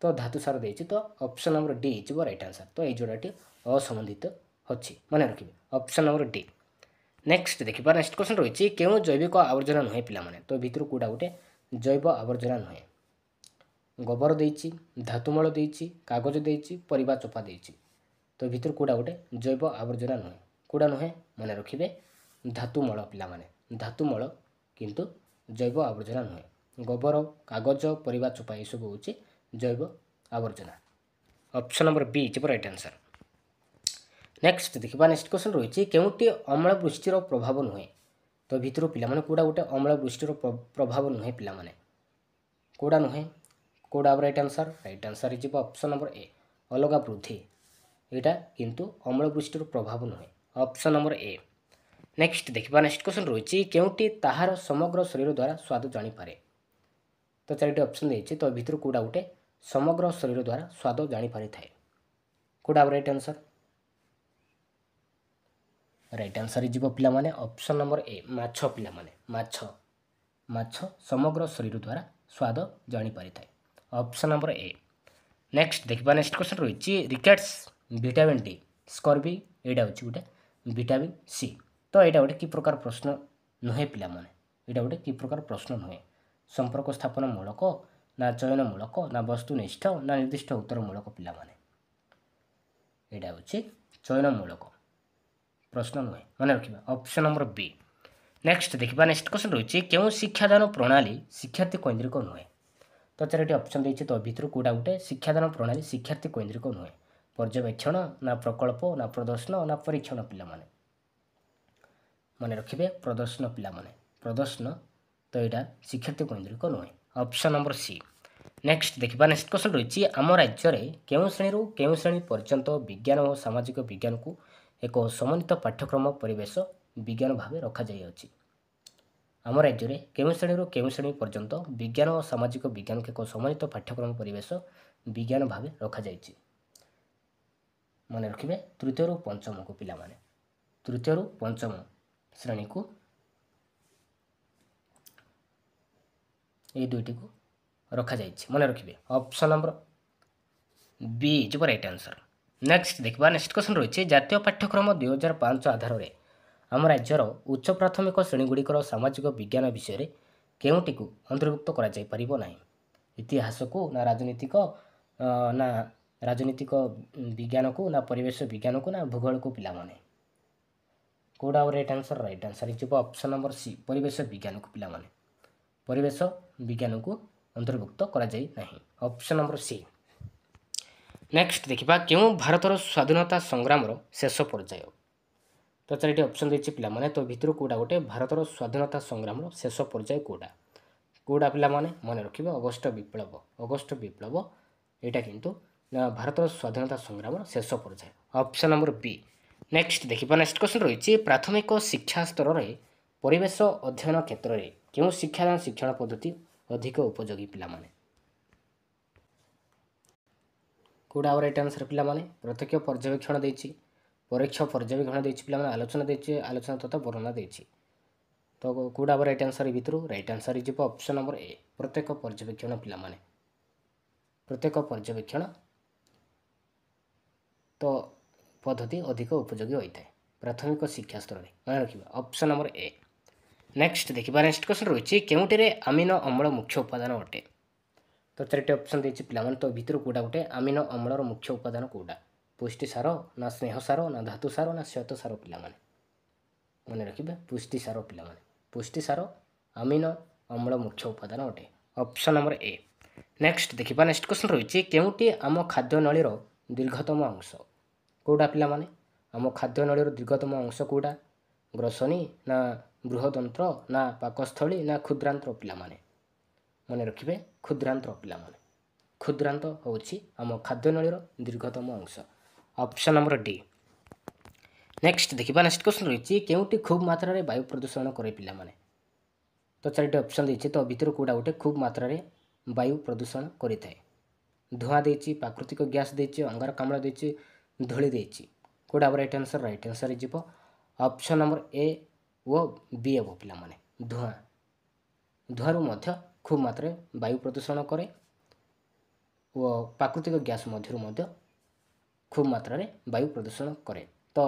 तो धातुसार देछि तो option number D is right answer तो ये जोड़ाटी असंबंधित अच्छी मन रखिए ऑप्शन नंबर डी। नेक्स्ट देखिबा नेक्स्ट क्वेश्चन रही केउ जैविक आवर्जना नुहे पिलामाने तो भितर कोडा गोटे ଜୈବ ଆବର୍ଜନା ନୁହେଁ। ଗୋବର ଦେଇଛି, ଧାତୁମଳ ଦେଇଛି, କାଗଜ ଦେଇଛି, ପରିବା ଚୋପା ଦେଇଛି। ତ ଭିତରୁ କେଉଁଟା ଗୋଟେ ଜୈବ ଆବର୍ଜନା ନୁହେଁ। କେଉଁଟା ନୁହେଁ ମନେ ରଖିବେ, ଧାତୁମଳ ପିଲାମାନେ। ଧାତୁମଳ କିନ୍ତୁ ଜୈବ ଆବର୍ଜନା ନୁହେଁ। ଗୋବର, କାଗଜ, ପରିବା ଚୋପା ଏସବୁ ହେଉଛି ଜୈବ ଆବର୍ଜନା। ଅପସନ୍ ନମ୍ବର ବି ଯିବ ରାଇଟ୍ ଆନ୍ସର୍। ନେକ୍ସଟ ଦେଖିବା, ନେକ୍ସଟ କ୍ୱେଶ୍ଚନ୍ ରହିଛି କେଉଁଟି ଅମ୍ଳ ବୃଷ୍ଟିର ପ୍ରଭାବ ନୁହେଁ। ତ ଭିତରୁ ପିଲାମାନେ କେଉଁଟା ଗୋଟେ ଅମ୍ଳ ବୃଷ୍ଟିର ପ୍ରଭାବ ନୁହେଁ ପିଲାମାନେ। କେଉଁଟା ନୁହେଁ, କେଉଁଟା ରାଇଟ୍ ଆନ୍ସର୍? ରାଇଟ୍ ଆନ୍ସର୍ ଯିବ ଅପସନ୍ ନମ୍ବର ଏ, ଅଲଗା ବୃଦ୍ଧି। ଏଇଟା କିନ୍ତୁ ଅମ୍ଳ ବୃଷ୍ଟିର ପ୍ରଭାବ ନୁହେଁ। Option number A. ନେକ୍ସଟ ଦେଖିବା, ନେକ୍ସଟ କ୍ୱେଶ୍ଚନ୍ ରହିଛି କେଉଁଟି ତାହାର ସମଗ୍ର ଶରୀର ଦ୍ୱାରା ସ୍ୱାଦ ଜାଣିପାରେ। ତ ଚାରିଟି ଅପସନ୍ ଦେଇଛି, ତ ଭିତରୁ କେଉଁଟା ଗୋଟେ ସମଗ୍ର ଶରୀର ଦ୍ୱାରା ସ୍ୱାଦ ଜାଣିପାରିଥାଏ। କେଉଁଟା ରାଇଟ୍ ଆନ୍ସର୍? ରାଇଟ୍ ଆନ୍ସର୍ ଯିବ ପିଲାମାନେ ଅପସନ୍ ନମ୍ବର ଏ, ମାଛ ପିଲାମାନେ। ମାଛ ସମଗ୍ର ଶରୀର ଦ୍ୱାରା ସ୍ୱାଦ ଜାଣିପାରିଥାଏ। Option number A. ନେକ୍ସଟ ଦେଖିବା, ନେକ୍ସଟ କ୍ୱେଶ୍ଚନ୍ ରହିଛି ରିକେଟ୍ସ, ଭିଟାମିନ୍ ଡି, ସ୍କର୍ବି, ଏଇଟା ହେଉଛି ଗୋଟେ ଭିଟାମିନ୍ ସି। ତ ଏଇଟା ଗୋଟେ କି ପ୍ରକାର ପ୍ରଶ୍ନ ନୁହେଁ ପିଲାମାନେ। ଏଇଟା ଗୋଟେ କି ପ୍ରକାର ପ୍ରଶ୍ନ ନୁହେଁ। ସମ୍ପର୍କ ସ୍ଥାପନ ମୂଳକ, ନା ଚୟନ ମୂଳକ, ନା ବସ୍ତୁନିଷ୍ଠ, ନା ନିର୍ଦ୍ଦିଷ୍ଟ ଉତ୍ତର ମୂଳକ ପିଲାମାନେ। ଏଇଟା ହେଉଛି ଚୟନ ମୂଳକ ପ୍ରଶ୍ନ ନୁହେଁ, ମନେ ରଖିବା। ଅପସନ୍ ନମ୍ବର ବି। ନେକ୍ସଟ ଦେଖିବା, ନେକ୍ସଟ କ୍ୱେଶ୍ଚନ୍ ରହିଛି କେଉଁ ଶିକ୍ଷାଦାନ ପ୍ରଣାଳୀ ଶିକ୍ଷାର୍ଥୀ କୈନ୍ଦ୍ରିକ ନୁହେଁ। ତ ଚାରିଟି ଅପସନ୍ ଦେଇଛି, ତ ଭିତରୁ କେଉଁଟା ଗୋଟେ ଶିକ୍ଷାଦାନ ପ୍ରଣାଳୀ ଶିକ୍ଷାର୍ଥୀ କୈନ୍ଦ୍ରିକ ନୁହେଁ। ପର୍ଯ୍ୟବେକ୍ଷଣ, ନା ପ୍ରକଳ୍ପ, ନା ପ୍ରଦର୍ଶନ, ନା ପରୀକ୍ଷଣ ପିଲାମାନେ। ମନେ ରଖିବେ ପ୍ରଦର୍ଶନ ପିଲାମାନେ। ପ୍ରଦର୍ଶନ, ତ ଏଇଟା ଶିକ୍ଷାର୍ଥୀ କୈନ୍ଦ୍ରିକ ନୁହେଁ। Option number C. ନେକ୍ସଟ ଦେଖିବା, ନେକ୍ସଟ କ୍ୱେଶ୍ଚନ୍ ରହିଛି ଆମ ରାଜ୍ୟରେ କେଉଁ ଶ୍ରେଣୀରୁ କେଉଁ ଶ୍ରେଣୀ ପର୍ଯ୍ୟନ୍ତ ବିଜ୍ଞାନ ଓ ସାମାଜିକ ବିଜ୍ଞାନକୁ ଏକ ସମନ୍ୱିତ ପାଠ୍ୟକ୍ରମ ପରିବେଶ ବିଜ୍ଞାନ ଭାବେ ରଖାଯାଇଅଛି। ଆମ ରାଜ୍ୟରେ କେଉଁ ଶ୍ରେଣୀରୁ କେଉଁ ଶ୍ରେଣୀ ପର୍ଯ୍ୟନ୍ତ ବିଜ୍ଞାନ ଓ ସାମାଜିକ ବିଜ୍ଞାନକୁ ଏକ ସମନ୍ୱିତ ପାଠ୍ୟକ୍ରମ ପରିବେଶ ବିଜ୍ଞାନ ଭାବେ ରଖାଯାଇଛି। ମନେ ରଖିବେ ତୃତୀୟରୁ ପଞ୍ଚମକୁ ପିଲାମାନେ। ତୃତୀୟରୁ ପଞ୍ଚମ ଶ୍ରେଣୀକୁ ଏଇ ଦୁଇଟିକୁ ରଖାଯାଇଛି, ମନେ ରଖିବେ। ଅପସନ୍ ନମ୍ବର ବି ଯିବ ରାଇଟ୍ ଆନ୍ସର୍। ନେକ୍ସଟ ଦେଖିବା, ନେକ୍ସଟ କ୍ୱେଶ୍ଚନ୍ ରହିଛି ଜାତୀୟ ପାଠ୍ୟକ୍ରମ 2005 ଆଧାରରେ ଆମ ରାଜ୍ୟର ଉଚ୍ଚ ପ୍ରାଥମିକ ଶ୍ରେଣୀଗୁଡ଼ିକର ସାମାଜିକ ବିଜ୍ଞାନ ବିଷୟରେ କେଉଁଟିକୁ ଅନ୍ତର୍ଭୁକ୍ତ କରାଯାଇପାରିବ ନାହିଁ। ଇତିହାସକୁ, ନା ରାଜନୀତିକ ବିଜ୍ଞାନକୁ, ନା ପରିବେଶ ବିଜ୍ଞାନକୁ, ନା ଭୂଗୋଳକୁ ପିଲାମାନେ। କେଉଁଟା ରାଇଟ୍ ଆନ୍ସର୍? ରାଇଟ୍ ଆନ୍ସର୍ ଯିବ ଅପସନ୍ ନମ୍ବର ସି, ପରିବେଶ ବିଜ୍ଞାନକୁ ପିଲାମାନେ। ପରିବେଶ ବିଜ୍ଞାନକୁ ଅନ୍ତର୍ଭୁକ୍ତ କରାଯାଇ ନାହିଁ। Option number C. ନେକ୍ସଟ ଦେଖିବା କେଉଁ ଭାରତର ସ୍ୱାଧୀନତା ସଂଗ୍ରାମର ଶେଷ ପର୍ଯ୍ୟାୟ। ତ ଚାରିଟି ଅପସନ୍ ଦେଇଛି ପିଲାମାନେ, ତ ଭିତରୁ କେଉଁଟା ଗୋଟେ ଭାରତର ସ୍ୱାଧୀନତା ସଂଗ୍ରାମର ଶେଷ ପର୍ଯ୍ୟାୟ କେଉଁଟା ପିଲାମାନେ ମନେ ରଖିବେ ଅଗଷ୍ଟ ବିପ୍ଳବ। ଅଗଷ୍ଟ ବିପ୍ଳବ ଏଇଟା କିନ୍ତୁ ଭାରତର ସ୍ୱାଧୀନତା ସଂଗ୍ରାମର ଶେଷ ପର୍ଯ୍ୟାୟ। ଅପସନ୍ ନମ୍ବର ବି। ନେକ୍ସଟ ଦେଖିବା, ନେକ୍ସଟ କ୍ୱେଶ୍ଚନ୍ ରହିଛି ପ୍ରାଥମିକ ଶିକ୍ଷା ସ୍ତରରେ ପରିବେଶ ଅଧ୍ୟୟନ କ୍ଷେତ୍ରରେ କେଉଁ ଶିକ୍ଷାଦାନ ଶିକ୍ଷଣ ପଦ୍ଧତି ଅଧିକ ଉପଯୋଗୀ ପିଲାମାନେ। କେଉଁଟା ରାଇଟ୍ ଆନ୍ସର୍ ପିଲାମାନେ? ପ୍ରତ୍ୟକ୍ଷ ପର୍ଯ୍ୟବେକ୍ଷଣ ଦେଇଛି, ପରୋକ୍ଷ ପର୍ଯ୍ୟବେକ୍ଷଣ ଦେଇଛି ପିଲାମାନେ, ଆଲୋଚନା ଦେଇଛି, ଆଲୋଚନା ତଥା ବର୍ଣ୍ଣନା ଦେଇଛି। ତ କେଉଁଟା ରାଇଟ୍ ଆନ୍ସର୍ ଏ ଭିତରୁ? ରାଇଟ୍ ଆନ୍ସର୍ ଯିବ ଅପସନ୍ ନମ୍ବର ଏ, ପ୍ରତ୍ୟକ୍ଷ ପର୍ଯ୍ୟବେକ୍ଷଣ ପିଲାମାନେ। ପ୍ରତ୍ୟକ୍ଷ ପର୍ଯ୍ୟବେକ୍ଷଣ ତ ପଦ୍ଧତି ଅଧିକ ଉପଯୋଗୀ ହୋଇଥାଏ ପ୍ରାଥମିକ ଶିକ୍ଷା ସ୍ତରରେ, ମନେ ରଖିବା। Option number A. ନେକ୍ସଟ ଦେଖିବା, ନେକ୍ସଟ କ୍ୱେଶ୍ଚନ୍ ରହିଛି କେଉଁଟିରେ ଆମିନ ଅମ୍ଳ ମୁଖ୍ୟ ଉପାଦାନ ଅଟେ। ତ ଚାରିଟି ଅପସନ୍ ଦେଇଛି ପିଲାମାନେ, ତ ଭିତରୁ କେଉଁଟା ଗୋଟେ ଆମିନ ଅମ୍ଳର ମୁଖ୍ୟ ଉପାଦାନ କେଉଁଟା? ପୁଷ୍ଟି ସାର, ନା ସ୍ନେହ ସାର, ନା ଧାତୁ ସାର, ନା ଶ୍ଵେତ ସାର ପିଲାମାନେ। ମନେ ରଖିବେ ପୁଷ୍ଟି ସାର ପିଲାମାନେ। ପୁଷ୍ଟି ସାର ଆମିନ ଅମ୍ଳ ମୁଖ୍ୟ ଉପାଦାନ ଅଟେ। Option number A. ନେକ୍ସଟ ଦେଖିବା, ନେକ୍ସଟ କ୍ୱେଶ୍ଚନ୍ ରହିଛି କେଉଁଟି ଆମ ଖାଦ୍ୟ ନଳୀର ଦୀର୍ଘତମ ଅଂଶ। କେଉଁଟା ପିଲାମାନେ? ଆମ ଖାଦ୍ୟ ନଳୀର ଦୀର୍ଘତମ ଅଂଶ କେଉଁଟା? ଗ୍ରସନୀ, ନା ବୃହଦନ୍ତ୍ର, ନା ପାକସ୍ଥଳୀ, ନା କ୍ଷୁଦ୍ରାନ୍ତ୍ର ପିଲାମାନେ। ମନେ ରଖିବେ କ୍ଷୁଦ୍ରାନ୍ତ୍ର ପିଲାମାନେ। କ୍ଷୁଦ୍ରାନ୍ତ ହେଉଛି ଆମ ଖାଦ୍ୟ ନଳୀର ଦୀର୍ଘତମ ଅଂଶ। Option number D. ନେକ୍ସଟ ଦେଖିବା, ନେକ୍ସଟ କ୍ୱେଶ୍ଚନ୍ ରହିଛି କେଉଁଟି ଖୁବ୍ ମାତ୍ରାରେ ବାୟୁ ପ୍ରଦୂଷଣ କରେ ପିଲାମାନେ। ତ ଚାରିଟି ଅପସନ୍ ଦେଇଛି, ତ ଭିତରୁ କେଉଁଟା ଗୋଟେ ଖୁବ୍ ମାତ୍ରାରେ ବାୟୁ ପ୍ରଦୂଷଣ କରିଥାଏ। ଧୂଆଁ ଦେଇଛି, ପ୍ରାକୃତିକ ଗ୍ୟାସ୍ ଦେଇଛି, ଅଙ୍ଗାରକାମ୍ଳ ଦେଇଛି, ଧୂଳି ଦେଇଛି। କେଉଁଟା ରାଇଟ୍ ଆନ୍ସର୍? ରାଇଟ୍ ଆନ୍ସର୍ ଯିବ ଅପସନ୍ ନମ୍ବର ଏ ଓ ବି ହେବ ପିଲାମାନେ। ଧୂଆଁରୁ ମଧ୍ୟ ଖୁବ୍ ମାତ୍ରାରେ ବାୟୁ ପ୍ରଦୂଷଣ କରେ ଓ ପ୍ରାକୃତିକ ଗ୍ୟାସ୍ ମଧ୍ୟରୁ ମଧ୍ୟ ଖୁବ୍ ମାତ୍ରାରେ ବାୟୁ ପ୍ରଦୂଷଣ କରେ। ତ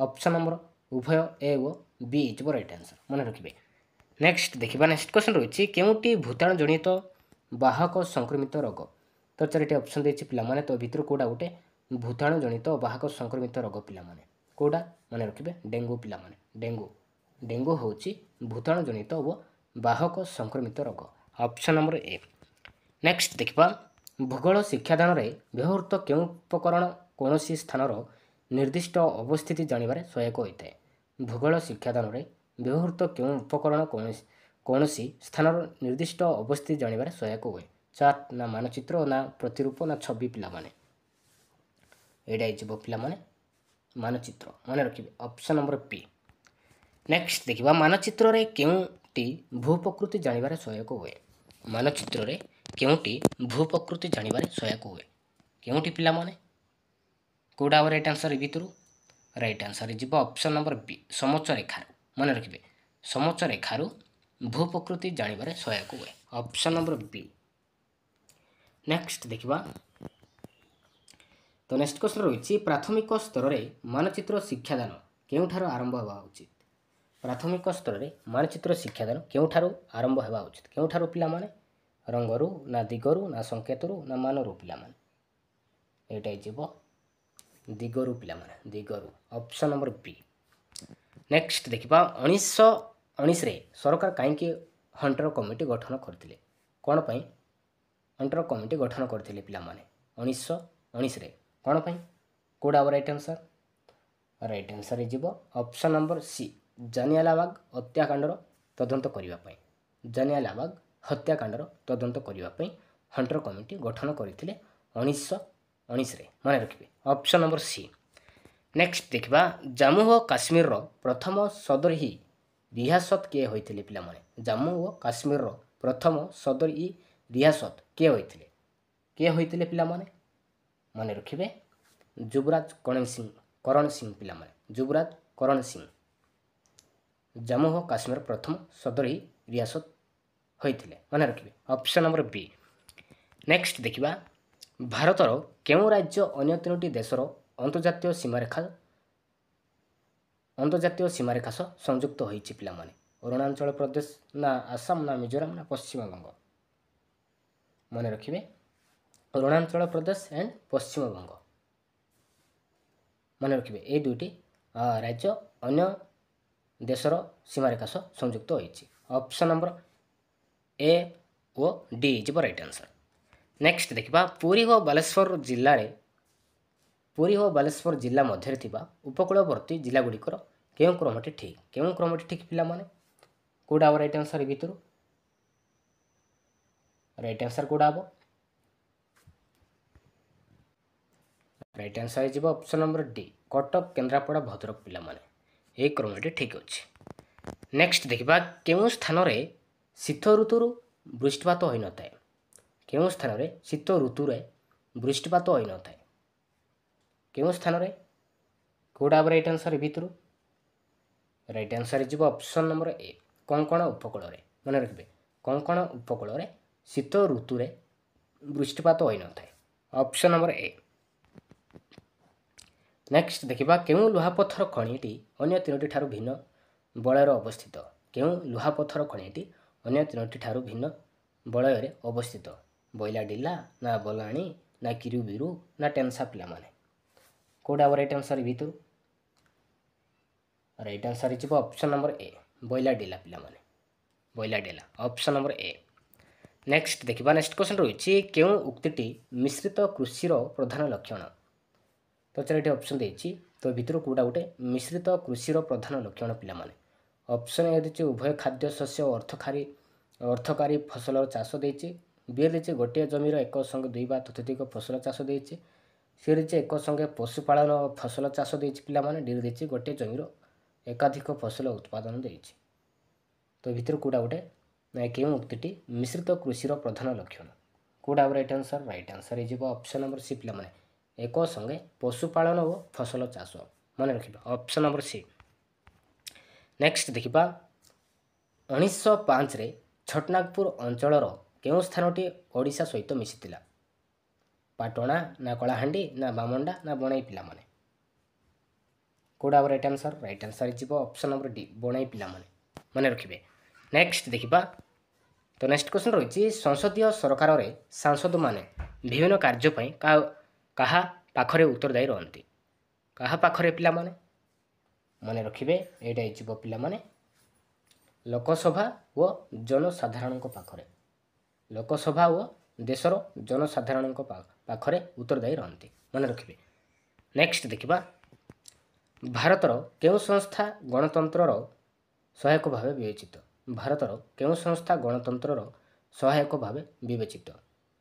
ଅପସନ୍ ନମ୍ବର ଉଭୟ ଏ ଓ ବି ଯିବ ରାଇଟ୍ ଆନ୍ସର୍, ମନେ ରଖିବେ। नेक्स्ट देखिबा नेक्स्ट क्वेश्चन रही केउटी भूताणु जनित बाहक संक्रमित रोग। तो चारिटी ऑप्शन देछि पिला माने तो भितर कोडा गोटे भूताणु जनित बाहक संक्रमित रोग पिला माने कोडा माने रखिबे डेंगू पिला माने डेंगू डेंगू होछि भूताणु जनित व बाहक संक्रमित रोग ऑप्शन नंबर ए। नेक्स्ट देखिबा भूगोल शिक्षादान रे व्यवहृत केउ उपकरण कोनोसी स्थानर निर्दिष्ट अवस्थिति जानिबारे सहायक होइते। भूगोल शिक्षादान रे व्यवहृत केउ उपकरण कोनोसी स्थानर निर्दिष्ट अवस्थिति जानिबारे सहायक होए। चार्ट ना मानचित्र ना प्रतिरूप ना छवि पिला माने एडा इजबो पिला माने मानचित्र माने रखिबे ऑप्शन नंबर पी। नेक्स्ट देखिबा मानचित्र रे केउटी भूप्रकृति जानिबारे सहायक होए। मानचित्र रे केउटी भूप्रकृति जानिबारे सहायक होए केउटी पिला माने कोडा राइट आंसर भितरु राइट आंसर इजबो ऑप्शन नंबर बी समोच्च रेखा माने रखिबे समोच्च रेखारु भूप्रकृति जानिबारे सहायक होए ऑप्शन नंबर बी। नेक्स्ट देखिबा तो नेक्स्ट क्वेश्चन रही प्राथमिक स्तर रे मानचित्र शिक्षादान केउठारो आरंभ हेबा उचित। प्राथमिक स्तर रे मानचित्र शिक्षादान केउठारो आरंभ हेबा उचित केउठारो पिला माने रंगरु ना दिगरु ना संकेतरु ना मानरु पिला माने एटा इजबो दिगरु पिला माने दिगरु ऑप्शन नंबर बी। नेक्स्ट देखिबा 1919 रे सरकार काईकि हंटर कमिटी गठन करथिले कोन पई हंटर कमिटी गठन करथिले पिला माने 1919 रे कोन पई कोडा राइट आंसर इजबो ऑप्शन नंबर सी जालियानवाला हत्याकांडर तदंत करिवा पई जालियानवाला हत्याकांडर तदंत करिवा पई हंटर कमिटी गठन करथिले 1919 रे माने रखिबे ऑप्शन नंबर सी। नेक्स्ट देखिबा जम्मू और काश्मीर रो प्रथम सदर ही रियासत किए होइथिले पिला माने जम्मू और काश्मीर रो प्रथम सदर ही रियासत किए होइथिले पिला माने रखिबे युवराज करण सिंह पिला माने युवराज करण सिंह जम्मू और काश्मीर प्रथम सदर ही रियासत होइथिले माने रखिबे ऑप्शन नंबर बी। नेक्स्ट देखिबा भारतर केउ राज्य अन्य तीनोटी देशर अंतर्जातीय सीमारेखा सह संयुक्त होइछि पिला माने अरुणाचल प्रदेश ना आसाम ना मिजोराम ना पश्चिम बंग माने रखिबे अरुणाचल प्रदेश एंड पश्चिम बंग माने रखिबे ए दुईटी राज्य अन्य देशर सीमारेखा सह संयुक्त होइछि ऑप्शन नंबर ए ओ D is right answer. Next देखिबा पुरी और बालेश्वर जिला मध्य थिबा उपकूलवर्ती जिला गुड़िकर केउ क्रमटी ठीक पिला माने कोडा राइट आंसर भितरु राइट आंसर कोडा हबो right answer is option number D Cuttack Kendrapara Bhadrak पिला माने ए क्रमटी ठीक अछि। नेक्स्ट देखिबा केउ स्थान रे शीत ऋतुरु वृष्टिपात होई नथाय केउ स्थान रे शीत ऋतु रे वृष्टिपात होई नथाय केउ स्थान रे कोडा राइट आंसर भितरु right answer is option number A Konkan उपकूल रे माने रखबे कोंकण उपकूल रे शीत ऋतु रे वृष्टिपात होई नथाय ऑप्शन नंबर ए। नेक्स्ट देखिबा केउ लुहापत्थर खनिटी अन्य तीनोटी ठारू भिन्न बलयर अवस्थित केउ लुहापत्थर खनिटी अन्य तीनोटी ठारू भिन्न बलयर अवस्थित बैलाडिला ना बलाणी ना किरुबिरु ना टेंसा पिला माने कोडा राइट आंसर भितरु right answer is option number A Bailadila पिला माने Bailadila option number A. Next देखिबा नेक्स्ट क्वेश्चन रही केउ उक्तिटी मिश्रित कृषिर प्रधान लक्षण। तो चारिटी ऑप्शन देछि तो भितर कोडा गोटे मिश्रित कृषिर प्रधान लक्षण पिला माने ऑप्शन ए देछि उभय खाद्य शस्य और अर्थकारी फसल चाष देछि बी देछि गोटे जमीर एक संगे दुई बा ततोधिक फसल चाष देछि सी देछि एक संगे पशुपालन और फसल चाष देछि पिला माने डी देछि गोटे जमीर एकाधिक फसल उत्पादन देछि तो भितर कोडा गोटे केउ उक्तिटी मिश्रित कृषिर प्रधान लक्षण कोडा right answer is option number C पिला माने एक संगे पशुपालन और फसल चाष मन रखिबा ऑप्शन नंबर सी। नेक्स्ट देखिबा 1905 रे छटनागपुर अंचलर केउ स्थानटी ओडिशा सहित मिसितिला पाटणा ना कलाहांडी ना बामंडा ना बणई पिला माने कोडा right answer is option number D बणई पिला माने मन रखिबे। ନେକ୍ସଟ ଦେଖିବା। ତ ନେକ୍ସଟ କ୍ୱେଶ୍ଚନ୍ ରହିଛି ସଂସଦୀୟ ସରକାରରେ ସାଂସଦମାନେ ବିଭିନ୍ନ କାର୍ଯ୍ୟ ପାଇଁ କାହା ପାଖରେ ଉତ୍ତରଦାୟୀ ରହନ୍ତି? କାହା ପାଖରେ ପିଲାମାନେ? ମନେ ରଖିବେ, ଏଇଟା ହେଇଯିବ ପିଲାମାନେ ଲୋକସଭା ଓ ଜନସାଧାରଣଙ୍କ ପାଖରେ। ଲୋକସଭା ଓ ଦେଶର ଜନସାଧାରଣଙ୍କ ପାଖରେ ଉତ୍ତରଦାୟୀ ରହନ୍ତି, ମନେ ରଖିବେ। ନେକ୍ସଟ ଦେଖିବା ଭାରତର କେଉଁ ସଂସ୍ଥା ଗଣତନ୍ତ୍ରର ସହାୟକ ଭାବେ ବିବେଚିତ? ଭାରତର କେଉଁ ସଂସ୍ଥା ଗଣତନ୍ତ୍ରର ସହାୟକ ଭାବେ ବିବେଚିତ?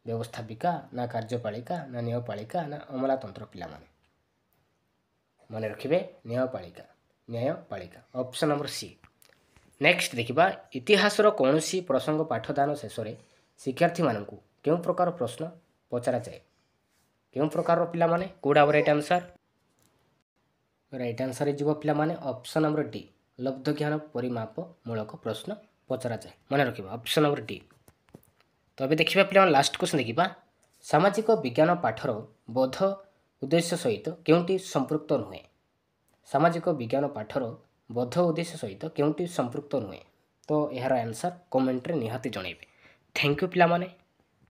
ବ୍ୟବସ୍ଥାପିକା ନା କାର୍ଯ୍ୟପାଳିକା ନା ନ୍ୟାୟପାଳିକା ନା ଅମଲାତନ୍ତ୍ର? ପିଲାମାନେ ମନେ ରଖିବେ ନ୍ୟାୟପାଳିକା, ଅପସନ୍ ନମ୍ବର ସି। ନେକ୍ସଟ ଦେଖିବା ଇତିହାସର କୌଣସି ପ୍ରସଙ୍ଗ ପାଠଦାନ ଶେଷରେ ଶିକ୍ଷାର୍ଥୀମାନଙ୍କୁ କେଉଁ ପ୍ରକାର ପ୍ରଶ୍ନ ପଚରାଯାଏ? କେଉଁ ପ୍ରକାରର ପିଲାମାନେ? କୋଉଟା ହବ ରାଇଟ୍ ଆନ୍ସର? ରାଇଟ୍ ଆନ୍ସର ହେଇଯିବ ପିଲାମାନେ ଅପସନ୍ ନମ୍ବର ଡି, ଲବ୍ଧ ଜ୍ଞାନ ପରିମାପ ମୂଳକ ପ୍ରଶ୍ନ ପଚରାଯାଏ, ମନେ ରଖିବା ଅପସନ୍ ନମ୍ବର ଡି। ତ ଏବେ ଦେଖିବା ପିଲାମାନେ ଲାଷ୍ଟ କ୍ୱେଶ୍ଚନ୍ ଦେଖିବା ସାମାଜିକ ବିଜ୍ଞାନ ପାଠର ବୋଧ ଉଦ୍ଦେଶ୍ୟ ସହିତ କେଉଁଟି ସମ୍ପୃକ୍ତ ନୁହେଁ? ସାମାଜିକ ବିଜ୍ଞାନ ପାଠର ବୋଧ ଉଦ୍ଦେଶ୍ୟ ସହିତ କେଉଁଟି ସମ୍ପୃକ୍ତ ନୁହେଁ? ତ ଏହାର ଆନ୍ସର କମେଣ୍ଟରେ ନିହାତି ଜଣାଇବେ। ଥ୍ୟାଙ୍କ ୟୁ ପିଲାମାନେ।